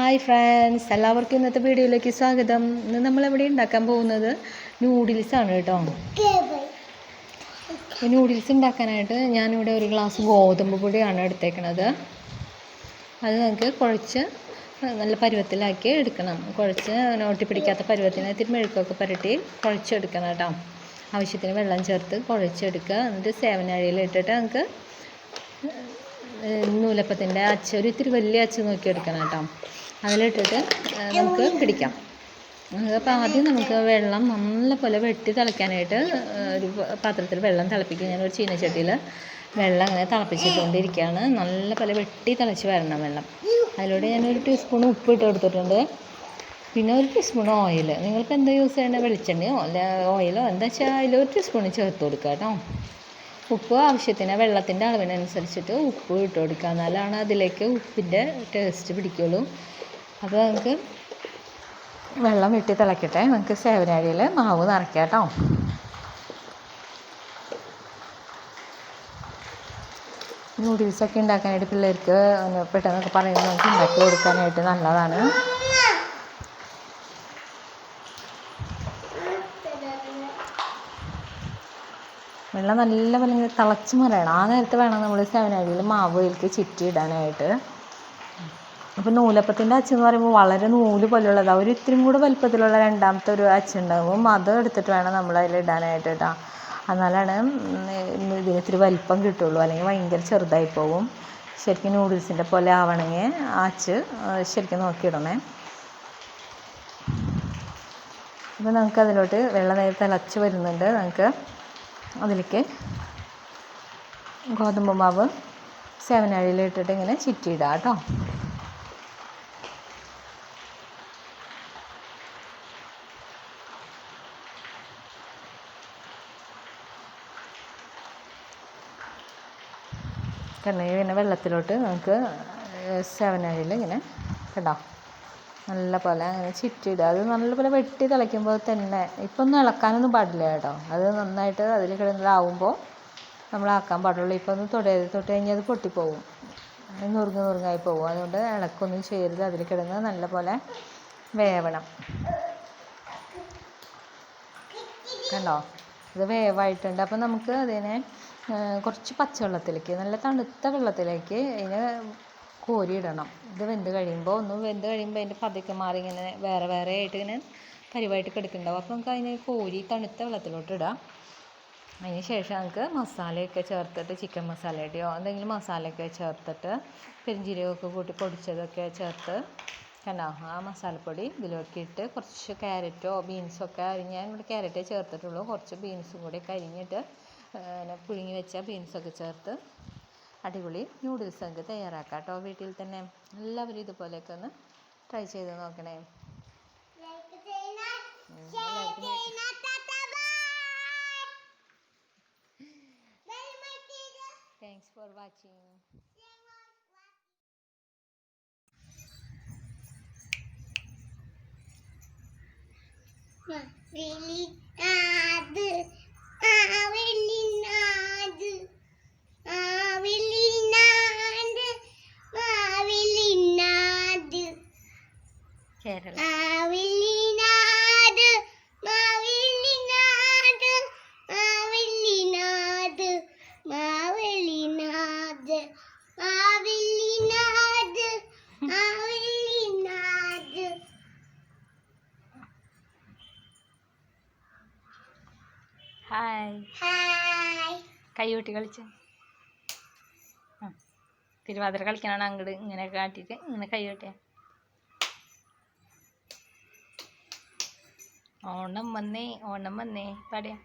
Hi friends, എല്ലാവർക്കും ഇന്നത്തെ വീഡിയോയിലേക്ക് സ്വാഗതം. ഇന്ന് നമ്മളിവിടെ ഉണ്ടാക്കാൻ പോകുന്നത് നൂഡിൽസാണ് കേട്ടോ. നൂഡിൽസ് ഉണ്ടാക്കാനായിട്ട് ഞാനിവിടെ ഒരു ഗ്ലാസ് ഗോതമ്പ് പൊടിയാണ് എടുത്തേക്കണത്. അത് നമുക്ക് കുഴച്ച് നല്ല പരുവത്തിലാക്കി എടുക്കണം. കുഴച്ച് ഒട്ടിപ്പിടിക്കാത്ത പരുവത്തിന് ഇത്തിരി മെഴുക്കൊക്കെ പുരട്ടി കുഴച്ചെടുക്കണം കേട്ടോ. ആവശ്യത്തിന് വെള്ളം ചേർത്ത് കുഴച്ചെടുക്കുക. എന്നിട്ട് സേവനാഴിയിലിട്ടിട്ട് നമുക്ക് നൂലപ്പത്തിൻ്റെ അച്ച് ഒരു ഇത്തിരി വലിയ അച്ച് നോക്കി എടുക്കണം കേട്ടോ. അതിലിട്ടിട്ട് നമുക്ക് പിടിക്കാം. അപ്പോൾ ആദ്യം നമുക്ക് വെള്ളം നല്ലപോലെ വെട്ടി തിളയ്ക്കാനായിട്ട് ഒരു പാത്രത്തിൽ വെള്ളം തിളപ്പിക്കുക. ഞാനൊരു ചീനച്ചട്ടിയിൽ വെള്ളം അങ്ങനെ തിളപ്പിച്ചിട്ടുകൊണ്ടിരിക്കുകയാണ്. നല്ലപോലെ വെട്ടി തിളച്ച് വരണം വെള്ളം. അതിലൂടെ ഞാനൊരു ടീസ്പൂൺ ഉപ്പ് ഇട്ട് കൊടുത്തിട്ടുണ്ട്. പിന്നെ ഒരു ടീസ്പൂൺ ഓയിൽ, നിങ്ങൾക്ക് എന്താ യൂസ് ചെയ്യേണ്ടത്, വെളിച്ചെണ്ണയോ അല്ല ഓയിലോ എന്താ വെച്ചാൽ അതിലൊരു ടീസ്പൂൺ ചേർത്ത് കൊടുക്കുക കേട്ടോ. ഉപ്പ് ആവശ്യത്തിന് വെള്ളത്തിൻ്റെ അളവിനനുസരിച്ചിട്ട് ഉപ്പ് ഇട്ട് കൊടുക്കുക. എന്നാലാണ് അതിലേക്ക് ഉപ്പിൻ്റെ ടേസ്റ്റ് പിടിക്കുള്ളൂ. അപ്പോൾ നമുക്ക് വെള്ളം വെട്ടി തിളയ്ക്കട്ടെ. നമുക്ക് സേവനാഴിയിൽ മാവ് നിറയ്ക്കാം കേട്ടോ. നൂഡിൽസൊക്കെ ഉണ്ടാക്കാനായിട്ട് പിള്ളേർക്ക് പെട്ടെന്നൊക്കെ പറയുന്നത് നമുക്ക് ഉണ്ടാക്കി കൊടുക്കാനായിട്ട് നല്ലതാണ്. വെള്ളം നല്ലപോലെ ഇങ്ങനെ തിളച്ച് മറിയണം. ആ നേരത്ത് വേണം നമ്മൾ സേവനാഴിയിൽ മാവ് അതിലേക്ക് ചുറ്റി ഇടാനായിട്ട്. അപ്പോൾ നൂലപ്പത്തിൻ്റെ അച്ചെന്ന് പറയുമ്പോൾ വളരെ നൂല് പോലെയുള്ളതാണ്. ഒരു ഇത്തിരി കൂടെ വലുപ്പത്തിലുള്ള രണ്ടാമത്തെ ഒരു അച്ചുണ്ടാകും. അത് എടുത്തിട്ട് വേണം നമ്മൾ അതിൽ ഇടാനായിട്ട് കേട്ടോ. എന്നാലാണ് ഇതിന് ഇത്തിരി വലിപ്പം കിട്ടുള്ളൂ. അല്ലെങ്കിൽ ഭയങ്കര ചെറുതായി പോകും. ശരിക്കും നൂഡിൽസിൻ്റെ പോലെ ആവണമെങ്കിൽ അച്ച് ശരിക്കും നോക്കിയിടണേ. അപ്പോൾ നമുക്ക് അതിലോട്ട് വെള്ളം തിളച്ച് വരുന്നുണ്ട്. നമുക്ക് അതിലേക്ക് ഗോതമ്പ് മാവ് സേവനാഴിയിലിട്ടിട്ട് ഇങ്ങനെ ചുറ്റിയിടുക കേട്ടോ. പിന്നെ വെള്ളത്തിലോട്ട് നമുക്ക് സേവനാഴിയിൽ ഇങ്ങനെ കേട്ടോ നല്ല പോലെ അങ്ങനെ ചുറ്റിയിടുക. അത് നല്ലപോലെ വെട്ടി തിളയ്ക്കുമ്പോൾ തന്നെ ഇപ്പം ഒന്നും ഇളക്കാനൊന്നും പാടില്ല കേട്ടോ. അത് നന്നായിട്ട് അതിൽ കിടന്നതാവുമ്പോൾ നമ്മളാക്കാൻ പാടുള്ളൂ. ഇപ്പം ഒന്ന് തൊട്ട് കഴിഞ്ഞാൽ അത് പൊട്ടിപ്പോവും, നുറുങ്ങായി പോകും. അതുകൊണ്ട് ഇളക്കൊന്നും ചെയ്യരുത്. അതിൽ കിടന്ന് നല്ലപോലെ വേവണം. കണ്ടോ, ഇത് വേവായിട്ടുണ്ട്. അപ്പം നമുക്ക് അതിനെ കുറച്ച് പച്ചവെള്ളത്തിലേക്ക്, നല്ല തണുത്ത വെള്ളത്തിലേക്ക് ഇതിനെ കോരിയിടണം. ഇത് വെന്ത് കഴിയുമ്പോൾ അതിൻ്റെ പതയൊക്കെ മാറി ഇങ്ങനെ വേറെ ആയിട്ട് ഇങ്ങനെ പരിവായിട്ട് കിടക്കുന്നുണ്ടാവും. അപ്പോൾ നമുക്ക് അതിനെ കോരി തണുത്ത വെള്ളത്തിലോട്ട് ഇടാം. അതിന് ശേഷം നമുക്ക് മസാലയൊക്കെ ചേർത്തിട്ട്, ചിക്കൻ മസാലയുടെയോ എന്തെങ്കിലും മസാലയൊക്കെ ചേർത്തിട്ട് പെരുംജീരകമൊക്കെ കൂട്ടി പൊടിച്ചതൊക്കെ ചേർത്ത് കണ്ടോ ആ മസാലപ്പൊടി ഇതിലേക്ക് ഇട്ട് കുറച്ച് ക്യാരറ്റോ ബീൻസൊക്കെ ഞാൻ ഇവിടെ ക്യാരറ്റേ ചേർത്തിട്ടുള്ളൂ. കുറച്ച് ബീൻസും കൂടി അരിഞ്ഞിട്ട് പുഴുങ്ങി വെച്ച ബീൻസൊക്കെ ചേർത്ത് അടിപൊളി നൂഡിൽസ് നമുക്ക് തയ്യാറാക്കാം കേട്ടോ. വീട്ടിൽ തന്നെ എല്ലാവരും ഇതുപോലെയൊക്കെ ഒന്ന് ട്രൈ ചെയ്ത് നോക്കണേ. Thanks for watching. Kerala hi കൈകൊട്ടി കളിച്ച തിരുവാതിര കളിക്കാനാണ് അങ്ങോട്ട് ഇങ്ങനെ കാട്ടിയിട്ട് ഇങ്ങനെ കൈകൊട്ടിയ. ഓണം വന്നേ പാടിയ.